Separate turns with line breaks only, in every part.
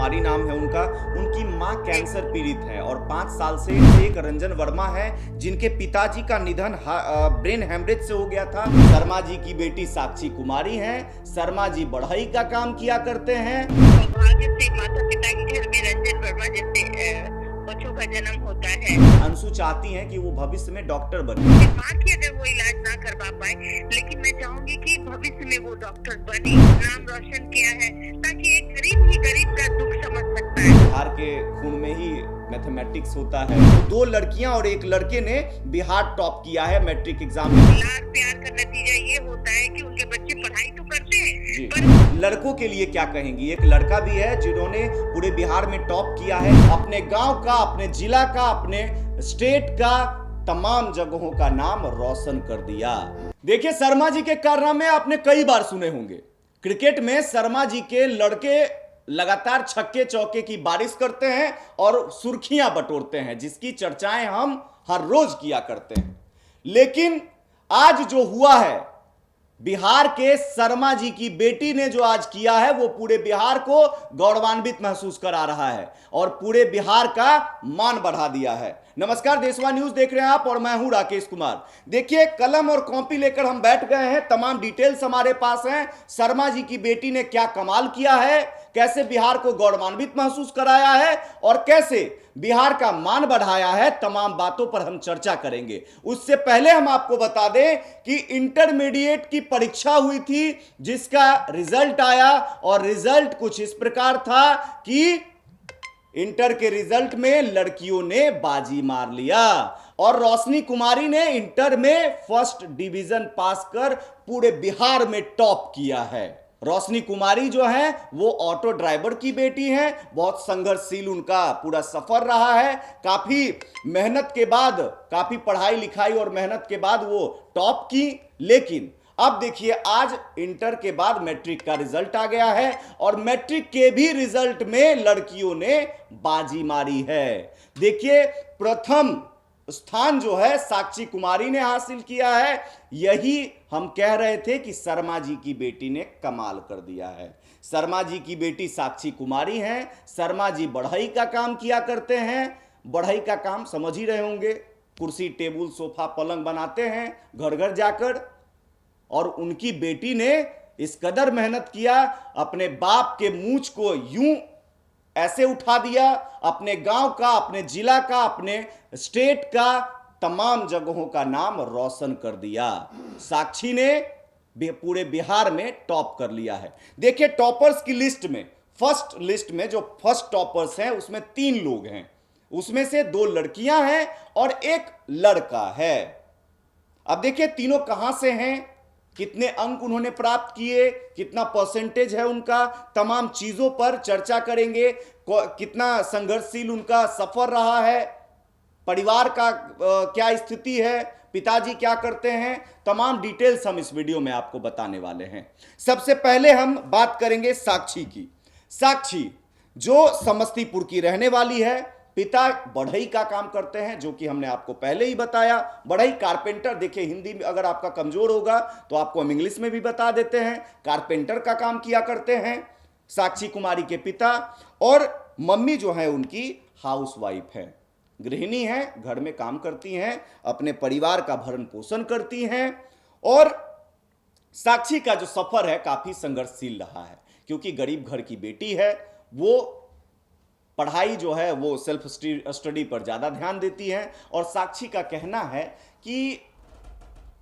कुमारी नाम है उनका। उनकी मां कैंसर पीड़ित है और 5 साल से एक रंजन वर्मा है जिनके पिताजी का निधन ब्रेन हेमरेज से हो गया था। शर्मा जी की बेटी साक्षी कुमारी हैं। शर्मा जी बढ़ई का काम किया करते हैं।
सौभाग्य से माता पिता के घर में रंजन वर्मा जैसे बच्चों का जन्म होता है।
अंशु चाहती हैं कि वो भविष्य में डॉक्टर बने।
माँ की अगर वो इलाज ना करवा पाए, लेकिन मैं चाहूंगी कि भविष्य में वो डॉक्टर बने, नाम रोशन किया है, ताकि एक गरीब ही गरीब का दुख समझ सकता है।
बिहार के खून में ही मैथमेटिक्स होता है। 2 लड़कियां और 1 लड़के ने बिहार टॉप किया है मैट्रिक एग्जाम में।
लाड़ प्यार का नतीजा ये होता है कि उनके बच्चे पढ़ाई तो करते हैं, पर
लड़कों के लिए क्या कहेंगी? एक लड़का भी है जिन्होंने पूरे बिहार में टॉप किया है। अपने गांव का, अपने जिला का, अपने स्टेट का, तमाम जगहों का नाम रोशन कर दिया। देखिए, शर्मा जी के कारनामे आपने कई बार सुने होंगे। क्रिकेट में शर्मा जी के लड़के लगातार छक्के चौके की बारिश करते हैं और सुर्खियां बटोरते हैं, जिसकी चर्चाएं हम हर रोज किया करते हैं। लेकिन आज जो हुआ है, बिहार के शर्मा जी की बेटी ने जो आज किया है, वो पूरे बिहार को गौरवान्वित महसूस करा रहा है और पूरे बिहार का मान बढ़ा दिया है। नमस्कार, देशवा न्यूज देख रहे हैं आप और मैं हूं राकेश कुमार। देखिए, कलम और कॉपी लेकर हम बैठ गए हैं। तमाम डिटेल्स हमारे पास हैं। शर्मा जी की बेटी ने क्या कमाल किया है, कैसे बिहार को गौरवान्वित महसूस कराया है और कैसे बिहार का मान बढ़ाया है, तमाम बातों पर हम चर्चा करेंगे। उससे पहले हम आपको बता दें कि इंटरमीडिएट की परीक्षा हुई थी, जिसका रिजल्ट आया और रिजल्ट कुछ इस प्रकार था कि इंटर के रिजल्ट में लड़कियों ने बाजी मार लिया और रोशनी कुमारी ने इंटर में फर्स्ट डिवीजन पास कर पूरे बिहार में टॉप किया है। रोशनी कुमारी जो है वो ऑटो ड्राइवर की बेटी हैं। बहुत संघर्षशील उनका पूरा सफर रहा है। काफी मेहनत के बाद, काफी पढ़ाई लिखाई और मेहनत के बाद वो टॉप की। लेकिन अब देखिए, आज इंटर के बाद मैट्रिक का रिजल्ट आ गया है और मैट्रिक के भी रिजल्ट में लड़कियों ने बाजी मारी है। देखिए, प्रथम स्थान जो है साक्षी कुमारी ने हासिल किया है। यही हम कह रहे थे कि शर्मा जी की बेटी ने कमाल कर दिया है। शर्मा जी की बेटी साक्षी कुमारी हैं। शर्मा जी बढ़ई का काम किया करते हैं। बढ़ई का काम समझ ही रहे होंगे, कुर्सी टेबुल सोफा पलंग बनाते हैं घर घर जाकर। और उनकी बेटी ने इस कदर मेहनत किया, अपने बाप के मूंछ को यूं ऐसे उठा दिया, अपने गांव का, अपने जिला का, अपने स्टेट का, तमाम जगहों का नाम रोशन कर दिया। साक्षी ने पूरे बिहार में टॉप कर लिया है। देखिए, टॉपर्स की लिस्ट में, फर्स्ट लिस्ट में जो फर्स्ट टॉपर्स हैं उसमें 3 लोग हैं। उसमें से 2 लड़कियां हैं और 1 लड़का है। अब देखिए, तीनों कहां से हैं, कितने अंक उन्होंने प्राप्त किए, कितना परसेंटेज है उनका, तमाम चीजों पर चर्चा करेंगे। कितना संघर्षशील उनका सफर रहा है, परिवार का क्या स्थिति है, पिताजी क्या करते हैं, तमाम डिटेल्स हम इस वीडियो में आपको बताने वाले हैं। सबसे पहले हम बात करेंगे साक्षी की। साक्षी जो समस्तीपुर की रहने वाली है, पिता बढ़ई का काम करते हैं, जो कि हमने आपको पहले ही बताया। बढ़ई कारपेंटर, देखिए हिंदी में अगर आपका कमजोर होगा तो आपको हम इंग्लिश में भी बता देते हैं। कारपेंटर का काम किया करते हैं साक्षी कुमारी के पिता। और मम्मी जो है उनकी हाउसवाइफ है, गृहिणी है, घर में काम करती हैं, अपने परिवार का भरण पोषण करती हैं। और साक्षी का जो सफर है काफी संघर्षशील रहा है, क्योंकि गरीब घर की बेटी है। वो पढ़ाई जो है वो सेल्फ स्टडी पर ज़्यादा ध्यान देती हैं। और साक्षी का कहना है कि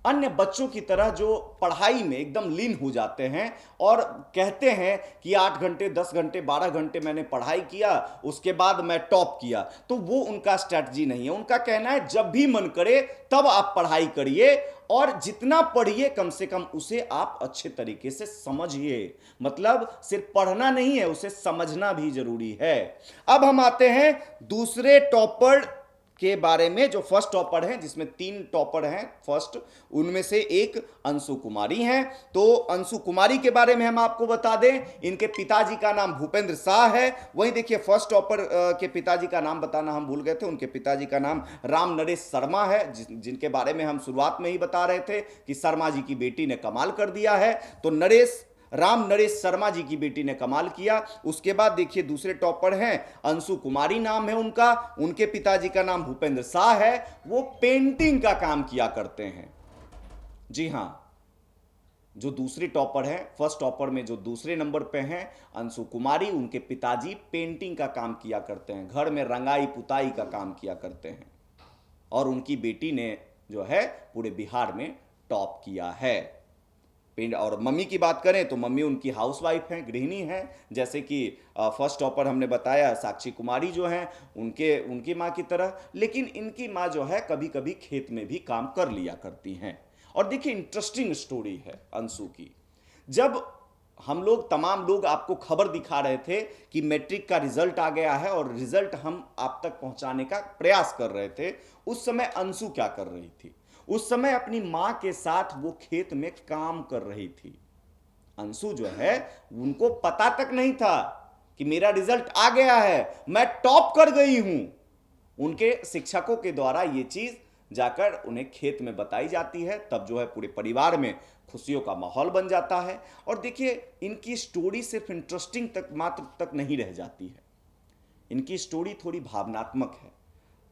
अन्य बच्चों की तरह जो पढ़ाई में एकदम लीन हो जाते हैं और कहते हैं कि 8 घंटे 10 घंटे 12 घंटे मैंने पढ़ाई किया, उसके बाद मैं टॉप किया, तो वो उनका स्ट्रैटेजी नहीं है। उनका कहना है जब भी मन करे तब आप पढ़ाई करिए और जितना पढ़िए कम से कम उसे आप अच्छे तरीके से समझिए। मतलब सिर्फ पढ़ना नहीं है, उसे समझना भी जरूरी है। अब हम आते हैं दूसरे टॉपर के बारे में, जो फर्स्ट टॉपर हैं, जिसमें 3 टॉपर हैं फर्स्ट, उनमें से एक अंशु कुमारी हैं। तो अंशु कुमारी के बारे में हम आपको बता दें, इनके पिताजी का नाम भूपेंद्र शाह है। वहीं देखिए, फर्स्ट टॉपर के पिताजी का नाम बताना हम भूल गए थे। उनके पिताजी का नाम राम नरेश शर्मा है, जिनके बारे में हम शुरुआत में ही बता रहे थे कि शर्मा जी की बेटी ने कमाल कर दिया है। तो नरेश राम नरेश शर्मा जी की बेटी ने कमाल किया। उसके बाद देखिए दूसरे टॉपर हैं अंशु कुमारी नाम है उनका, उनके पिताजी का नाम भूपेंद्र शाह है, वो पेंटिंग का काम किया करते हैं। जी हां, जो दूसरे टॉपर हैं, फर्स्ट टॉपर में जो दूसरे नंबर पे हैं अंशु कुमारी, उनके पिताजी पेंटिंग का काम किया करते हैं, घर में रंगाई पुताई का काम किया करते हैं। और उनकी बेटी ने जो है पूरे बिहार में टॉप किया है। और मम्मी की बात करें तो मम्मी उनकी हाउसवाइफ हैं, गृहिणी हैं। जैसे कि फर्स्ट टॉपर हमने बताया साक्षी कुमारी जो हैं उनकी माँ की तरह, लेकिन इनकी माँ जो है कभी कभी खेत में भी काम कर लिया करती हैं। और देखिए इंटरेस्टिंग स्टोरी है अंशु की। जब हम लोग तमाम लोग आपको खबर दिखा रहे थे कि मैट्रिक का रिजल्ट आ गया है और रिजल्ट हम आप तक पहुंचाने का प्रयास कर रहे थे, उस समय अंशु क्या कर रही थी? उस समय अपनी मां के साथ वो खेत में काम कर रही थी। अंशु जो है उनको पता तक नहीं था कि मेरा रिजल्ट आ गया है, मैं टॉप कर गई हूं। उनके शिक्षकों के द्वारा ये चीज जाकर उन्हें खेत में बताई जाती है, तब जो है पूरे परिवार में खुशियों का माहौल बन जाता है। और देखिए इनकी स्टोरी सिर्फ इंटरेस्टिंग तक मात्र तक नहीं रह जाती है, इनकी स्टोरी थोड़ी भावनात्मक है,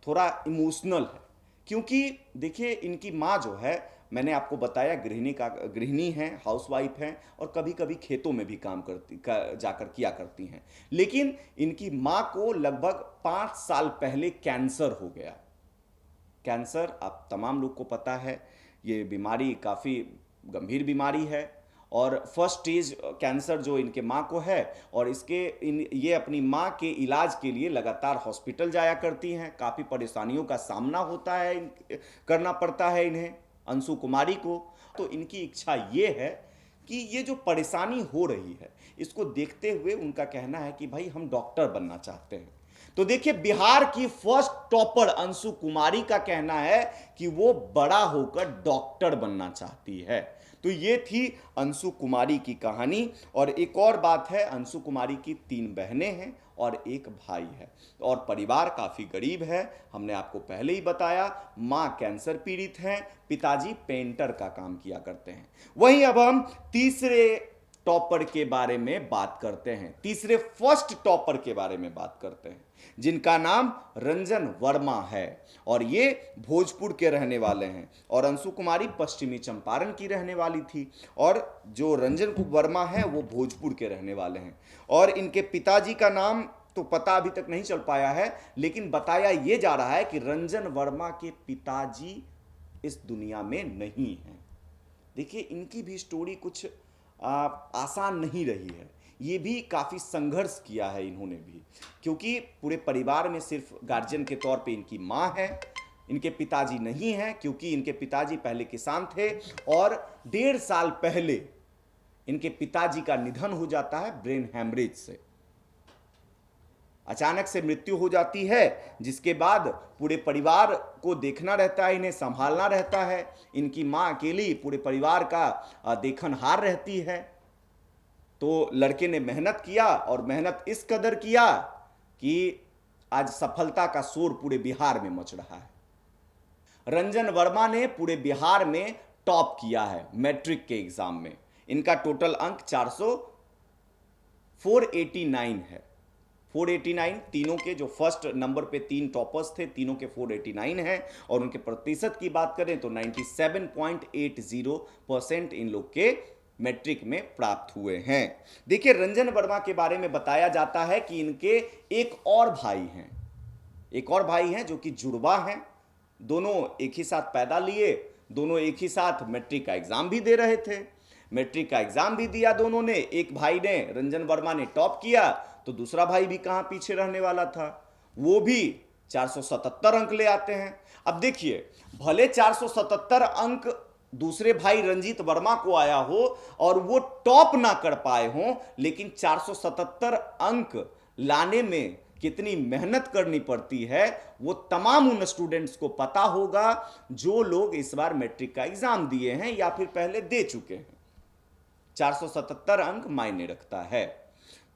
थोड़ा इमोशनल है। क्योंकि देखिए इनकी माँ जो है, मैंने आपको बताया गृहिणी हैं, हाउसवाइफ हैं और कभी कभी खेतों में भी काम जाकर किया करती हैं। लेकिन इनकी माँ को लगभग 5 साल पहले कैंसर हो गया। कैंसर आप तमाम लोग को पता है, ये बीमारी काफ़ी गंभीर बीमारी है और फर्स्ट स्टेज कैंसर जो इनके माँ को है। और ये अपनी माँ के इलाज के लिए लगातार हॉस्पिटल जाया करती हैं। काफ़ी परेशानियों का सामना होता है, करना पड़ता है इन्हें, अंशु कुमारी को। तो इनकी इच्छा ये है कि ये जो परेशानी हो रही है इसको देखते हुए उनका कहना है कि भाई हम डॉक्टर बनना चाहते हैं। तो देखिए बिहार की फर्स्ट टॉपर अंशु कुमारी का कहना है कि वो बड़ा होकर डॉक्टर बनना चाहती है। तो ये थी अंशु कुमारी की कहानी। और एक और बात है, अंशु कुमारी की 3 बहनें हैं और 1 भाई है और परिवार काफ़ी गरीब है। हमने आपको पहले ही बताया, माँ कैंसर पीड़ित हैं, पिताजी पेंटर का काम किया करते हैं। वहीं अब हम तीसरे टॉपर के बारे में बात करते हैं, तीसरे फर्स्ट टॉपर के बारे में बात करते हैं, जिनका नाम रंजन वर्मा है और ये भोजपुर के रहने वाले हैं। और अंशु कुमारी पश्चिमी चंपारण की रहने वाली थी और जो रंजन वर्मा है वो भोजपुर के रहने वाले हैं। और इनके पिताजी का नाम तो पता अभी तक नहीं चल पाया है, लेकिन बताया ये जा रहा है कि रंजन वर्मा के पिताजी इस दुनिया में नहीं हैं। देखिए इनकी भी स्टोरी कुछ आसान नहीं रही है, ये भी काफ़ी संघर्ष किया है इन्होंने भी, क्योंकि पूरे परिवार में सिर्फ गार्जियन के तौर पे इनकी माँ है, इनके पिताजी नहीं हैं, क्योंकि इनके पिताजी पहले किसान थे और 1.5 साल पहले इनके पिताजी का निधन हो जाता है ब्रेन हैमरेज से। अचानक से मृत्यु हो जाती है, जिसके बाद पूरे परिवार को देखना रहता है, इन्हें संभालना रहता है। इनकी माँ अकेली पूरे परिवार का देखनहार रहती है। तो लड़के ने मेहनत किया और मेहनत इस कदर किया कि आज सफलता का शोर पूरे बिहार में मच रहा है। रंजन वर्मा ने पूरे बिहार में टॉप किया है मैट्रिक के एग्जाम में। इनका टोटल अंक 489 है। 489, तीनों के जो फर्स्ट नंबर पे 3 टॉपर्स थे, तीनों के 489 है। और उनके प्रतिशत की बात करें तो 97.80% इन लोग के मैट्रिक में प्राप्त हुए हैं। देखिए रंजन वर्मा के बारे में बताया जाता है कि इनके एक और भाई हैं जो कि जुड़वा हैं। दोनों एक ही साथ पैदा लिए, दोनों एक ही साथ मैट्रिक का एग्जाम भी दे रहे थे। मैट्रिक का एग्जाम भी दिया दोनों ने। एक भाई ने, रंजन वर्मा ने टॉप किया तो दूसरा भाई भी कहां पीछे रहने वाला था, वो भी 477 अंक ले आते हैं। अब देखिए भले 477 अंक दूसरे भाई रंजीत वर्मा को आया हो और वो टॉप ना कर पाए हो, लेकिन 477 अंक लाने में कितनी मेहनत करनी पड़ती है वो तमाम उन स्टूडेंट्स को पता होगा जो लोग इस बार मैट्रिक का एग्जाम दिए हैं या फिर पहले दे चुके हैं। 477 अंक मायने रखता है।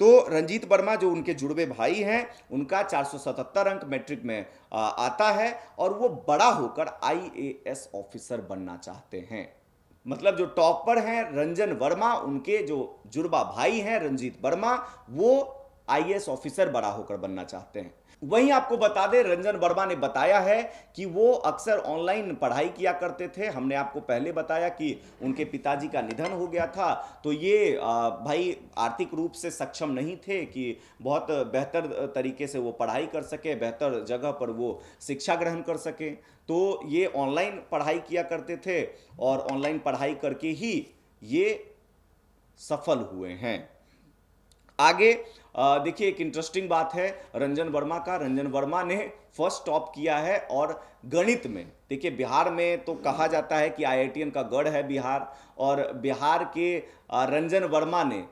तो रंजीत वर्मा जो उनके जुड़वे भाई हैं, उनका 477 अंक मैट्रिक में आता है और वो बड़ा होकर IAS ऑफिसर बनना चाहते हैं। मतलब जो टॉपर हैं रंजन वर्मा, उनके जो जुड़वा भाई हैं रंजीत वर्मा, वो आईएएस ऑफिसर बड़ा होकर बनना चाहते हैं। वहीं आपको बता दें, रंजन वर्मा ने बताया है कि वो अक्सर ऑनलाइन पढ़ाई किया करते थे। हमने आपको पहले बताया कि उनके पिताजी का निधन हो गया था, तो ये भाई आर्थिक रूप से सक्षम नहीं थे कि बहुत बेहतर तरीके से वो पढ़ाई कर सके, बेहतर जगह पर वो शिक्षा ग्रहण कर सके। तो ये ऑनलाइन पढ़ाई किया करते थे और ऑनलाइन पढ़ाई करके ही ये सफल हुए हैं। आगे देखिए, एक इंटरेस्टिंग बात है रंजन वर्मा का। रंजन वर्मा ने फर्स्ट टॉप किया है और गणित में। देखिए, बिहार में तो कहा जाता है कि आईआईटीएन का गढ़ है बिहार, और बिहार के रंजन वर्मा ने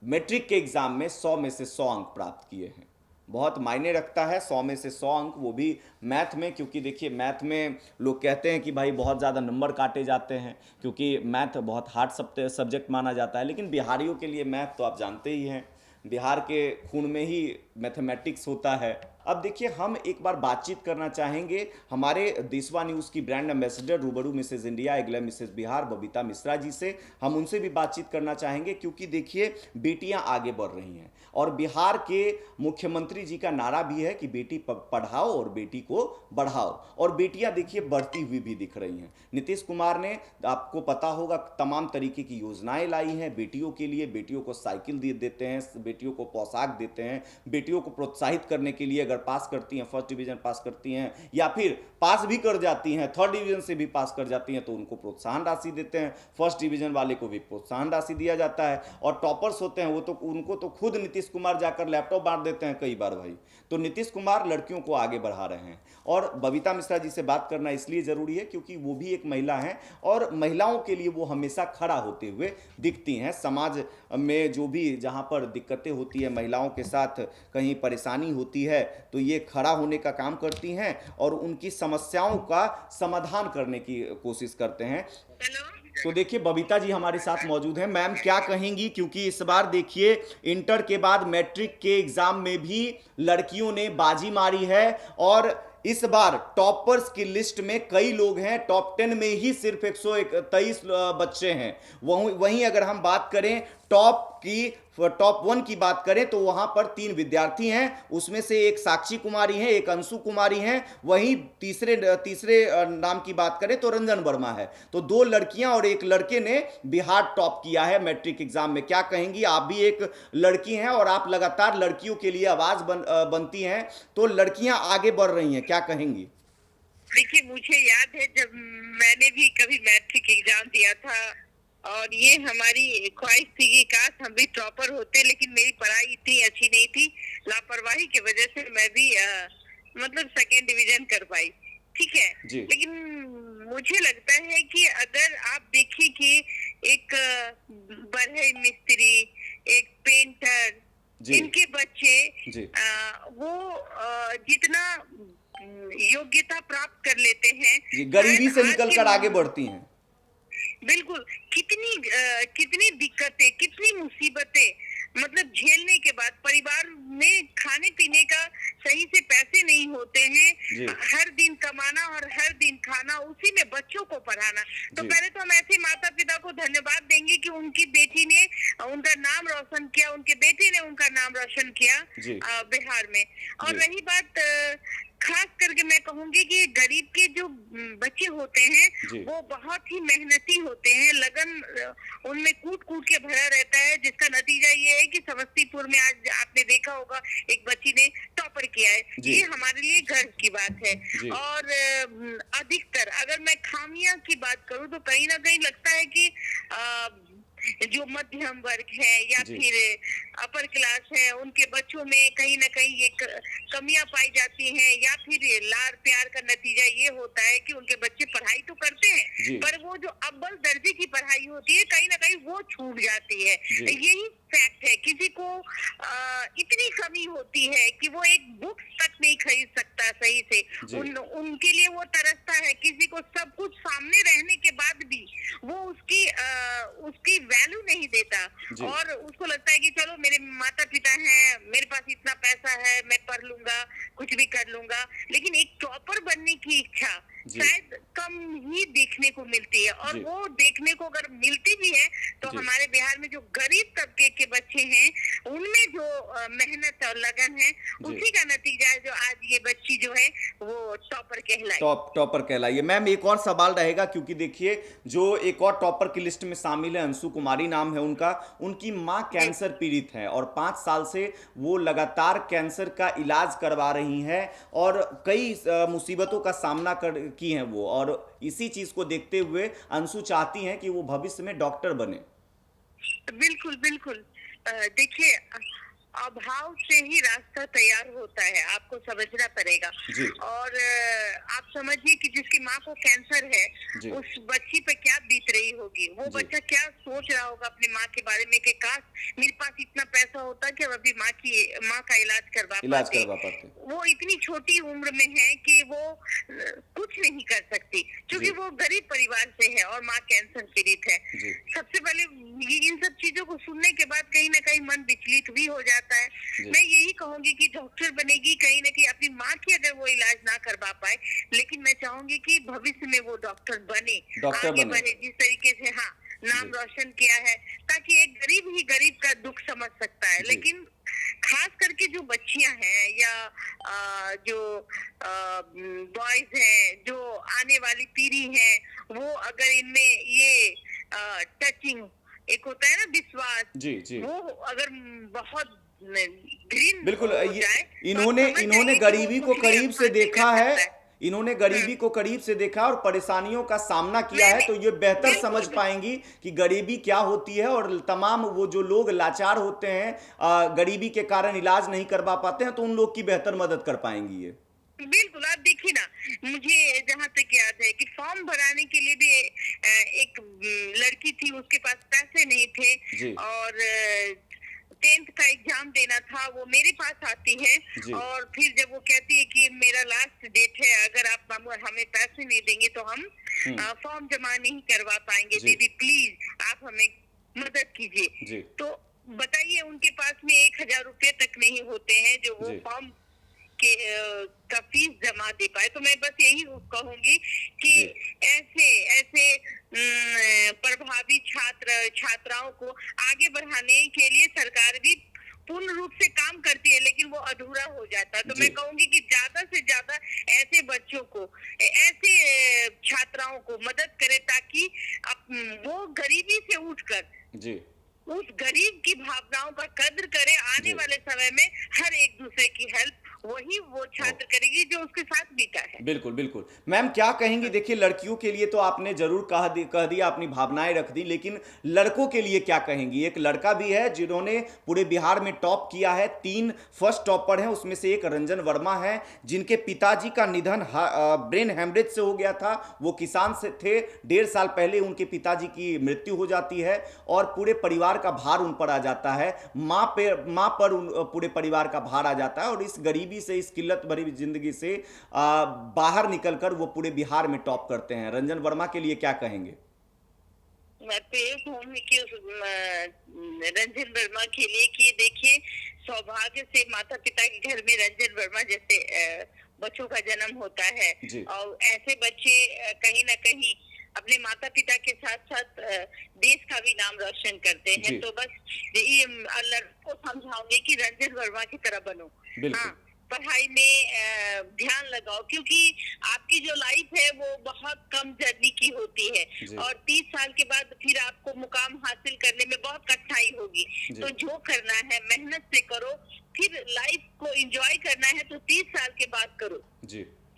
मैट्रिक के एग्जाम में 100 में से 100 अंक प्राप्त किए हैं। बहुत मायने रखता है 100 में से 100 अंक, वो भी मैथ में, क्योंकि देखिए मैथ में लोग कहते हैं कि भाई बहुत ज़्यादा नंबर काटे जाते हैं क्योंकि मैथ बहुत हार्ड सब्जेक्ट माना जाता है। लेकिन बिहारियों के लिए मैथ तो आप जानते ही हैं, बिहार के खून में ही मैथमेटिक्स होता है। अब देखिए, हम एक बार बातचीत करना चाहेंगे हमारे देशवा न्यूज़ की ब्रांड एम्बेसडर रूबरू मिसेज इंडिया एग्ले मिसेज बिहार बबीता मिश्रा जी से। हम उनसे भी बातचीत करना चाहेंगे क्योंकि देखिए बेटियां आगे बढ़ रही हैं और बिहार के मुख्यमंत्री जी का नारा भी है कि बेटी पढ़ाओ और बेटी को बढ़ाओ, और बेटियां देखिए बढ़ती हुई भी दिख रही हैं। नीतीश कुमार ने, आपको पता होगा, तमाम तरीके की योजनाएं लाई हैं बेटियों के लिए। बेटियों को साइकिल देते हैं, बेटियों को पोशाक देते हैं, बेटियों को प्रोत्साहित करने के लिए अगर पास करती हैं, फर्स्ट डिवीजन पास करती हैं या फिर पास भी कर जाती हैं, थर्ड डिवीजन से भी पास कर जाती हैं, तो उनको प्रोत्साहन राशि देते हैं। फर्स्ट डिवीजन वाले को भी प्रोत्साहन राशि दिया जाता है, और टॉपर्स होते हैं वो तो उनको तो खुद नीतीश कुमार जाकर लैपटॉप बांट देते हैं कई बार भाई। तो नीतीश कुमार लड़कियों को आगे बढ़ा रहे हैं। और बबीता मिश्रा जी से बात करना इसलिए जरूरी है क्योंकि वो भी एक महिला हैं और महिलाओं के लिए वो हमेशा खड़ा होते हुए दिखती हैं। समाज में जो भी जहां पर दिक्कतें होती है, महिलाओं के साथ कहीं परेशानी होती है, तो ये खड़ा होने का काम करती हैं और उनकी समस्याओं का समाधान करने की कोशिश करते हैं। तो देखिए, बबीता जी हमारे साथ मौजूद हैं। मैम, क्या कहेंगी, क्योंकि इस बार देखिए इंटर के बाद मैट्रिक के एग्जाम में भी लड़कियों ने बाजी मारी है और इस बार टॉपर्स की लिस्ट में कई लोग हैं। टॉप 10 में ही सिर्फ 123 बच्चे हैं। वहीं अगर हम बात करें टॉप 1 की बात करें तो वहां पर 3 विद्यार्थी हैं, उसमें से एक साक्षी कुमारी हैं, एक अंशु कुमारी हैं। वहीं तीसरे नाम की बात करें तो रंजन वर्मा है। तो 2 लड़कियां और एक लड़के ने बिहार टॉप किया है मैट्रिक एग्जाम में। क्या कहेंगी, आप भी एक लड़की हैं और आप लगातार लड़कियों के लिए आवाज बनती हैं, तो लड़कियां आगे बढ़ रही हैं, क्या कहेंगी?
देखिए, मुझे याद है जब मैंने भी कभी मैट्रिक एग्जाम दिया था और ये हमारी ख्वाहिश थी कि काश हम भी टॉपर होते, लेकिन मेरी पढ़ाई इतनी अच्छी नहीं थी, लापरवाही की वजह से मैं भी मतलब सेकेंड डिवीजन कर पाई। ठीक है, लेकिन मुझे लगता है कि अगर आप देखिए कि एक बढ़ई मिस्त्री, एक पेंटर, इनके बच्चे वो जितना योग्यता प्राप्त कर लेते हैं,
गरीबी से निकलकर आगे बढ़ती हैं।
बिल्कुल, कितनी दिक्कतें, कितनी मुसीबतें मतलब झेलने के बाद परिवार में खाने पीने का सही से पैसे नहीं होते हैं, हर दिन कमाना और हर दिन खाना, उसी में बच्चों को पढ़ाना। तो पहले तो हम ऐसे माता पिता को धन्यवाद देंगे कि उनकी बेटी ने उनका नाम रोशन किया, उनके बेटे ने उनका नाम रोशन किया बिहार में। और रही बात खास करके मैं कहूंगी कि गरीब के जो बच्चे होते हैं वो बहुत ही मेहनती होते हैं, लगन उनमें कूट के भरा रहता है, जिसका नतीजा ये है कि समस्तीपुर में आज आपने देखा होगा एक बच्ची ने टॉपर किया है। ये हमारे लिए गर्व की बात है। और अधिकतर अगर मैं खामियां की बात करूं तो कहीं ना कहीं लगता है कि जो मध्यम वर्ग है या फिर अपर क्लास है, उनके बच्चों में कहीं ना कहीं ये कमियां पाई जाती हैं, या फिर लाड़ प्यार का नतीजा ये होता है कि उनके बच्चे पढ़ाई तो करते हैं पर वो जो अव्वल दर्जे की पढ़ाई होती है कहीं ना कहीं वो छूट जाती है। यही फैक्ट है। किसी को इतनी कमी होती है कि वो एक बुक तक नहीं खरीद सकता सही से, उनके लिए वो तरसता है। किसी को सब कुछ सामने रहने के बाद भी वो उसकी वैल्यू नहीं देता और उसको लगता है कि चलो मेरे माता पिता हैं, मेरे पास इतना पैसा है, मैं पढ़ लूंगा, कुछ भी कर लूंगा, लेकिन एक टॉपर बनने की इच्छा
जी।
शायद कम ही देखने को मिलती है। और
जी।
वो देखने को अगर मिलती भी है तो
जी।
हमारे बिहार में जो गरीब तबके के बच्चे हैं उनमें जो मेहनत और लगन है
जी।
उसी का नतीजा है जो आज ये बच्ची जो है वो टॉपर कहलाई।
टॉपर कहलाइए। मैम एक और सवाल रहेगा, क्योंकि देखिए जो एक और टॉपर की लिस्ट में शामिल है, अंशु कुमारी नाम है उनका, उनकी मां कैंसर पीड़ित है और 5 साल से वो लगातार कैंसर का इलाज करवा रही हैं और कई मुसीबतों का सामना कर की हैं वो, और इसी चीज को देखते हुए अंशु चाहती हैं कि वो भविष्य में डॉक्टर बने।
बिल्कुल बिल्कुल। देखिए, अभाव से ही रास्ता तैयार होता है, आपको समझना पड़ेगा।
जी।
और आप समझिए कि जिसकी माँ को कैंसर है
जी।
उस बच्ची पे क्या बीत रही होगी, वो
जी।
बच्चा क्या सोच रहा होगा अपनी माँ के बारे में कि काश मेरे पास इतना पैसा होता कि हम अभी माँ का इलाज करवा पाते। वो इतनी छोटी उम्र में है कि वो कुछ नहीं कर सकती क्योंकि
जी।
वो गरीब परिवार से है और माँ कैंसर पीड़ित है।
जी।
सबसे पहले इन सब चीजों को सुनने के बाद कहीं ना कहीं मन विचलित भी हो जाता है। मैं यही कहूंगी कि डॉक्टर बनेगी कहीं ना कहीं अपनी माँ की अगर वो इलाज ना करवा पाए, लेकिन मैं चाहूंगी कि भविष्य में वो डॉक्टर बने, आगे बढ़े जिस तरीके से नाम रोशन किया है, ताकि एक गरीब ही गरीब का दुख समझ सकता है। लेकिन खास करके जो बच्चियां हैं या जो बॉयज हैं, जो आने वाली पीढ़ी है, वो अगर इनमें ये टचिंग एक होता है ना विश्वास,
जी। जी।
वो अगर बहुत ग्रीन
बिल्कुल।
हो जाए,
इन्होंने गरीबी को करीब से देखा है, इन्होंने गरीबी को करीब से देखा और परेशानियों का सामना किया है, तो ये बेहतर समझ पाएंगी कि गरीबी क्या होती है, और तमाम वो जो लोग लाचार होते हैं, गरीबी के कारण इलाज नहीं करवा पाते हैं, तो उन लोग की बेहतर मदद कर पाएंगी ये।
बिल्कुल। आप देखिए ना, मुझे जहाँ तक याद है कि फॉर्म भराने के लिए भी एक लड़की थी, उसके पास पैसे नहीं थे और 10th का एग्जाम देना था, वो मेरे पास आती है और फिर जब वो कहती है कि मेरा लास्ट डेट है, अगर आप हमें पैसे नहीं देंगे तो हम फॉर्म जमा नहीं करवा पाएंगे, दीदी प्लीज आप हमें मदद कीजिए। तो बताइए, उनके पास में 1000 रुपये तक नहीं होते हैं जो वो फॉर्म का फीस जमा दे पाए। तो मैं बस यही कहूंगी कि ऐसे प्रभावी छात्राओं को आगे बढ़ाने के लिए सरकार भी पूर्ण रूप से काम करती है, लेकिन वो अधूरा हो जाता है। तो मैं कहूंगी कि ज्यादा से ज्यादा ऐसे बच्चों को, ऐसे छात्राओं को मदद करे ताकि वो गरीबी से उठकर उस गरीब की भावनाओं का कद्र करे। आने वाले समय में हर एक दूसरे की हेल्प वही वो छात्र करेगी जो उसके साथ बीता है।
बिल्कुल बिल्कुल। मैम क्या कहेंगी, देखिए लड़कियों के लिए तो आपने जरूर कह दिया, अपनी भावनाएं रख दी, लेकिन लड़कों के लिए क्या कहेंगी? एक लड़का भी है जिन्होंने पूरे बिहार में टॉप किया है, 3 फर्स्ट टॉपर हैं, उसमें से एक रंजन वर्मा है जिनके पिताजी का निधन ब्रेन हेमरेज से हो गया था। वो किसान से थे, 1.5 साल पहले उनके पिताजी की मृत्यु हो जाती है और पूरे परिवार का भार उन पर आ जाता है, मां पर पूरे परिवार का भार आ जाता है, और इस गरीबी से, इस किल्लत भरी जिंदगी से बाहर निकलकर वो पूरे बिहार में टॉप करते हैं। रंजन वर्मा के लिए क्या कहेंगे?
मैं पेश हूँ कि रंजन वर्मा के लिए कि देखिए, सौभाग्य से माता पिता के घर में रंजन वर्मा जैसे बच्चों का जन्म होता है और ऐसे बच्चे कहीं ना कहीं अपने माता पिता के साथ साथ देश का भी नाम रोशन करते हैं। तो बस ये लड़कों को समझाऊंगी कि रंजन वर्मा की तरह बनो। पढ़ाई में ध्यान लगाओ, क्योंकि आपकी जो लाइफ है वो बहुत कम जर्नी की होती है और 30 साल के बाद फिर आपको मुकाम हासिल करने में बहुत कठिनाई होगी। तो जो करना है मेहनत से करो, फिर लाइफ को एंजॉय करना है तो 30 साल के बाद करो,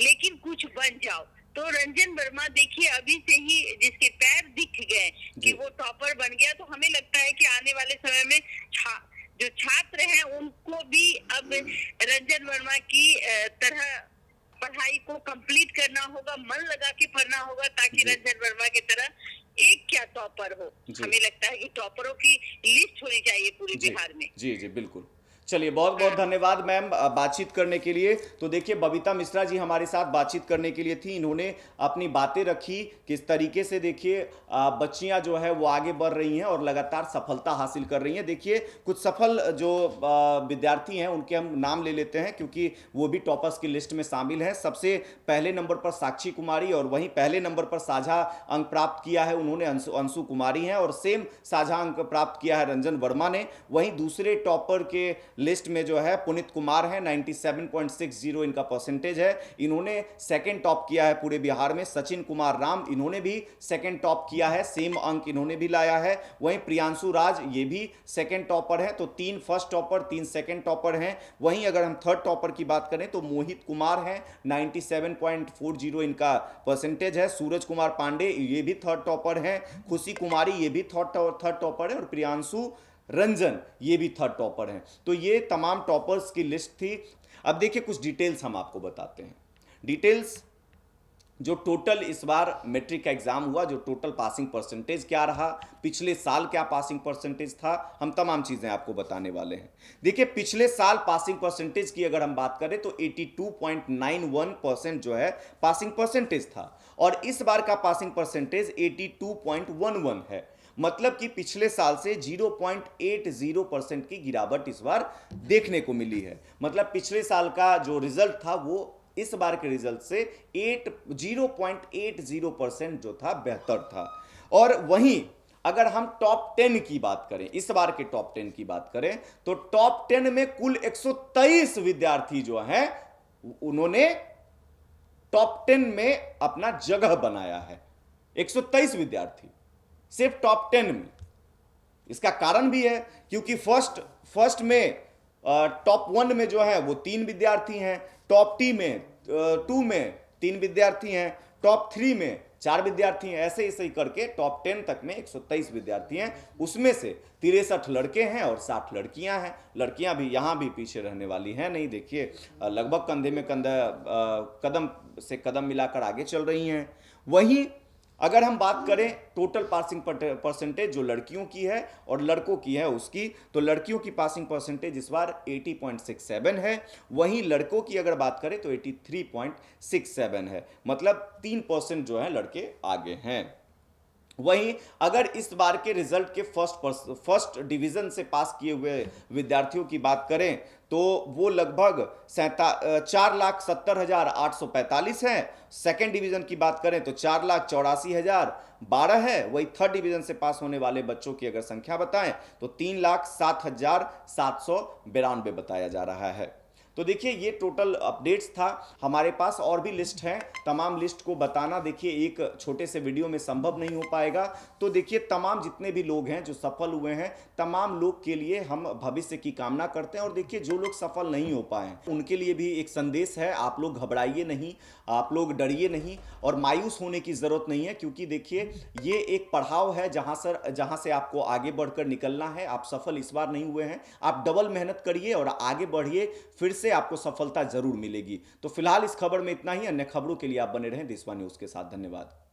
लेकिन कुछ बन जाओ। तो रंजन वर्मा देखिए, अभी से ही जिसके पैर दिख गए कि वो टॉपर बन गया, तो हमें लगता है कि आने वाले समय में जो छात्र हैं उनको भी अब रंजन वर्मा की तरह पढ़ाई को कंप्लीट करना होगा, मन लगा के पढ़ना होगा, ताकि रंजन वर्मा की तरह एक क्या टॉपर हो। हमें लगता है कि टॉपरों की लिस्ट होनी चाहिए पूरे बिहार में।
जी बिल्कुल। चलिए, बहुत बहुत धन्यवाद मैम बातचीत करने के लिए। तो देखिए, बबीता मिश्रा जी हमारे साथ बातचीत करने के लिए थी। इन्होंने अपनी बातें रखी किस तरीके से देखिए बच्चियां जो है वो आगे बढ़ रही हैं और लगातार सफलता हासिल कर रही हैं। देखिए, कुछ सफल जो विद्यार्थी हैं उनके हम नाम ले लेते हैं, क्योंकि वो भी टॉपर्स की लिस्ट में शामिल हैं। सबसे पहले नंबर पर साक्षी कुमारी, और वहीं पहले नंबर पर साझा अंक प्राप्त किया है उन्होंने अंशु कुमारी हैं, और सेम साझा अंक प्राप्त किया है रंजन वर्मा ने। वहीं दूसरे टॉपर के लिस्ट में जो है पुनीत कुमार है, 97.60 इनका परसेंटेज है। इन्होंने सेकंड टॉप किया है पूरे बिहार में। सचिन कुमार राम, इन्होंने भी सेकंड टॉप किया है, सेम अंक इन्होंने भी लाया है। वहीं प्रियांशु राज, ये भी सेकंड टॉपर है। तो 3 फर्स्ट टॉपर, 3 सेकंड टॉपर हैं। वहीं अगर हम थर्ड टॉपर की बात करें तो मोहित कुमार है, 97.40 इनका परसेंटेज है। सूरज कुमार पांडे, ये भी थर्ड टॉपर हैं। खुशी कुमारी, ये भी थर्ड टॉपर है। और प्रियांशु रंजन, ये भी थर्ड टॉपर हैं। तो ये तमाम टॉपर्स की लिस्ट थी। अब देखिए, कुछ डिटेल्स हम आपको बताते हैं। डिटेल्स, जो टोटल इस बार मैट्रिक का एग्जाम हुआ, जो टोटल पासिंग परसेंटेज क्या रहा, पिछले साल क्या पासिंग परसेंटेज था, हम तमाम चीजें आपको बताने वाले हैं। देखिए, पिछले साल पासिंग परसेंटेज की अगर हम बात करें तो 82.91% जो है पासिंग परसेंटेज था, और इस बार का पासिंग परसेंटेज 82.11 है। मतलब कि पिछले साल से 0.80% की गिरावट इस बार देखने को मिली है। मतलब पिछले साल का जो रिजल्ट था वो इस बार के रिजल्ट से 0.80% जो था बेहतर था। और वहीं अगर हम टॉप 10 की बात करें, इस बार के टॉप 10 की बात करें, तो टॉप 10 में कुल 123 विद्यार्थी जो हैं उन्होंने टॉप 10 में अपना जगह बनाया है। 123 विद्यार्थी सिर्फ टॉप 10 में। इसका कारण भी है क्योंकि फर्स्ट में टॉप 1 में जो है वो 3 विद्यार्थी हैं, टॉप 2 में 3 विद्यार्थी हैं, टॉप 3 में 4 विद्यार्थी हैं। ऐसे ऐसे ही करके टॉप 10 तक में 123 विद्यार्थी हैं। उसमें से 63 लड़के हैं और 60 लड़कियां हैं। लड़कियां भी यहां भी पीछे रहने वाली हैं नहीं। देखिए, लगभग कंधे में कंधा, कदम से कदम मिलाकर आगे चल रही हैं। वहीं अगर हम बात करें टोटल पासिंग परसेंटेज जो लड़कियों की है और लड़कों की है उसकी, तो लड़कियों की पासिंग परसेंटेज इस बार 80.67 है। वहीं लड़कों की अगर बात करें तो 83.67 है। मतलब 3% जो है लड़के आगे हैं। वहीं अगर इस बार के रिजल्ट के फर्स्ट डिवीजन से पास किए हुए विद्यार्थियों की बात करें तो वो लगभग 4,70,845 हैं। सेकेंड डिवीजन की बात करें तो 4,84,012 है। वही थर्ड डिवीजन से पास होने वाले बच्चों की अगर संख्या बताएं तो 3,07,792 बताया जा रहा है। तो देखिए, ये टोटल अपडेट्स था। हमारे पास और भी लिस्ट है, तमाम लिस्ट को बताना देखिए एक छोटे से वीडियो में संभव नहीं हो पाएगा। तो देखिए, तमाम जितने भी लोग हैं जो सफल हुए हैं, तमाम लोग के लिए हम भविष्य की कामना करते हैं। और देखिए, जो लोग सफल नहीं हो पाए उनके लिए भी एक संदेश है, आप लोग घबराइए नहीं, आप लोग डरिए नहीं और मायूस होने की जरूरत नहीं है। क्योंकि देखिए, ये एक पड़ाव है जहां से आपको आगे बढ़कर निकलना है। आप सफल इस बार नहीं हुए हैं, आप डबल मेहनत करिए और आगे बढ़िए, फिर से आपको सफलता जरूर मिलेगी। तो फिलहाल इस खबर में इतना ही। अन्य खबरों के लिए आप बने रहें देशवा न्यूज के साथ। धन्यवाद।